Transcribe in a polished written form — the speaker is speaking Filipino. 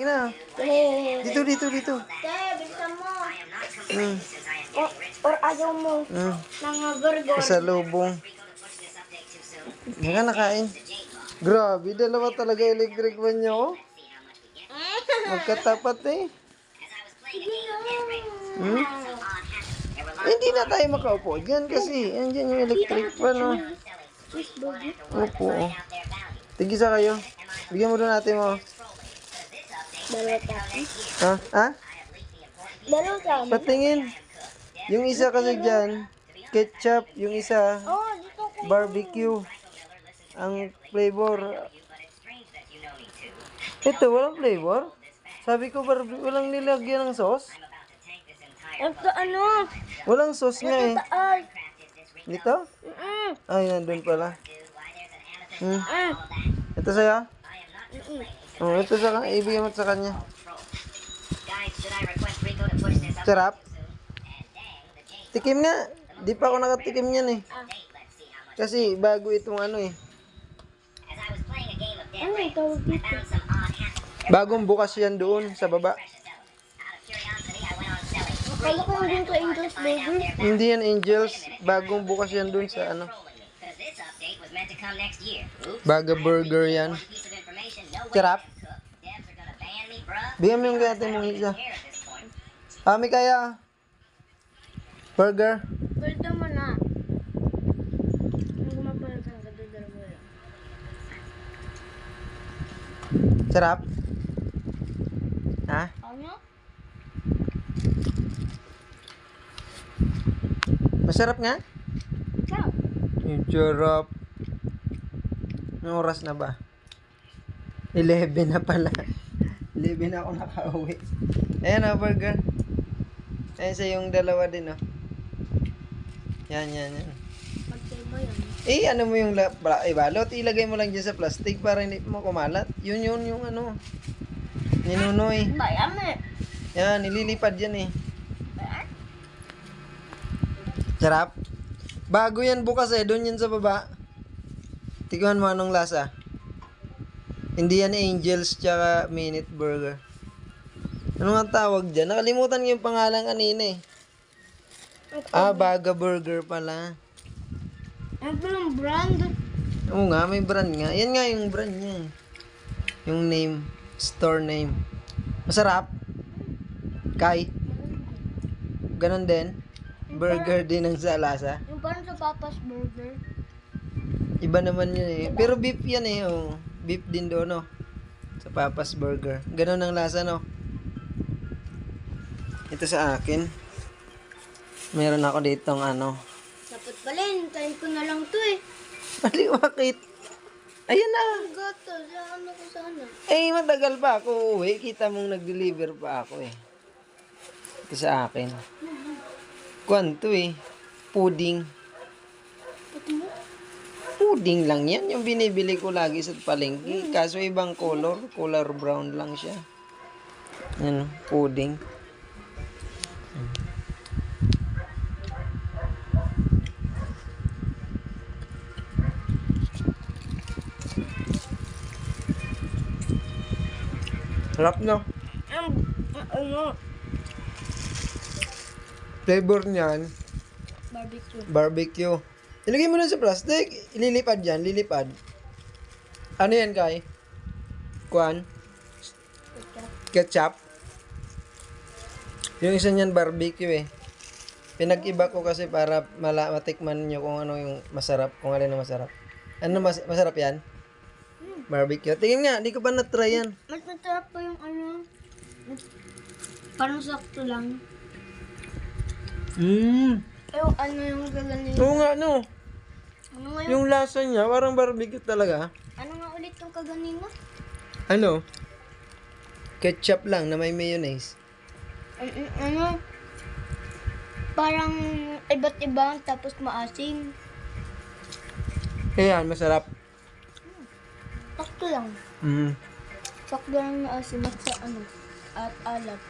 Na. Dito. Dad, bilisan mo. Mm. Or ayaw mo. Mm. Mga burger. Pasalubong. Hindi ka nakain. Grabe, dalawa talaga electric fan niya, oh. Magkatapat eh. Hmm? Hindi na tayo makaupo dyan kasi andyan yung electric fan, oh. Opo, oh. Tigisa kayo. Bigyan mo doon natin mo. Dalawa tayo. Ha? Ha? Dalawa tayo. Patingin. Yung isa kasi dyan, ketchup. Yung isa, Oh, dito ko. barbecue. Ang flavor. Ito, walang flavor? Sabi ko, walang nilagyan ng sauce? Ito ano? Walang sauce nga eh. Ay. Dito? Mm. Ay, nandun pala. Hmm. Mm. Ito sa'yo? Mm. Oh, ito sa ibigay mo sa kanya. Sarap? Tikim nga. Di pa ako nakatikim niyan eh. Kasi bago itong ano eh. Ano yung tawag dito? Bagong bukas yan doon sa baba. Akala ko din to Angel's Burger. Hindi yan Angels. Bagong bukas yan doon sa ano. Baga burger yan. Sarap? Bigyan mo yung kaya mong isa. Kami kaya. Burger. Pwede mo na. Ang gumapalag sa kadadala mo lang. Sarap? Ha? Ano? Masarap nga? Sarap. Yung sarap. Anong oras na ba? 11 na pala. 11 na ako nakauwi. Ayan o, burger. Ayan sa yung dalawa din o. Yan. Magtay mo yan. Ano mo yung balot? Ilagay mo lang dyan sa plastic para hindi mo kumalat. Yun yung ano. Ninunoy. Bayame. Yan, nililipad yan eh. Sarap? Bago yan bukas eh. Doon yan sa baba. Tignan mo anong lasa. Hindi yan Angels tsaka Minute Burger. Ano nga tawag dyan? Nakalimutan ko yung pangalan kanina eh. Baga Burger pala. Ano ba yung brand? Oo nga, may brand nga. Yan nga yung brand niya. Yung name. Store name. Masarap? Kai? Ganon din? Burger din ang sa lasa? Yung parang sa Papa's Burger. Iba naman yun eh. Pero beef yan eh. Oh. Beef din doon, no? Sa Papa's Burger. Ganon ang lasa, no? Ito sa akin. Meron ako ditong ano. Dapat pala, hintayin ko na lang to eh. Mali, bakit? Ayan na. Ang gato, ano ko sana. Matagal pa ako uuwi. Kita mong nag-deliver pa ako eh. Ito sa akin. Kwanto eh. Pudding. Pati mo? Pudding lang yan. Yung binibili ko lagi sa palengke. Kaso ibang color. Color brown lang siya. Yan, pudding. Sarap no? Ano? Flavor niyan, Barbecue. barbecue. Ilagay mo na sa plastic. Ililipad yan, lilipad. Ano yan, Kai? Kuan? Ketchup. Yung isa niyan barbecue eh. Pinag-iba ko kasi para matikman nyo kung ano yung masarap, kung alin ang masarap. Ano masarap yan? Barbecue. Tingin nga, di ko pa na-try yan. Mas masarap pa yung ano. Parang sakto lang. Yung ano yung gagaling. Oo nga, no. Ano nga yung, Yung lasa niya, parang barbecue talaga. ano nga ulit yung kaganina? Ano? Ketchup lang na may mayonnaise. Ano? Parang iba't iba tapos maasim. Ayan, masarap. Sakto lang. Mm. Sakto lang maasim at sa ano. At alat.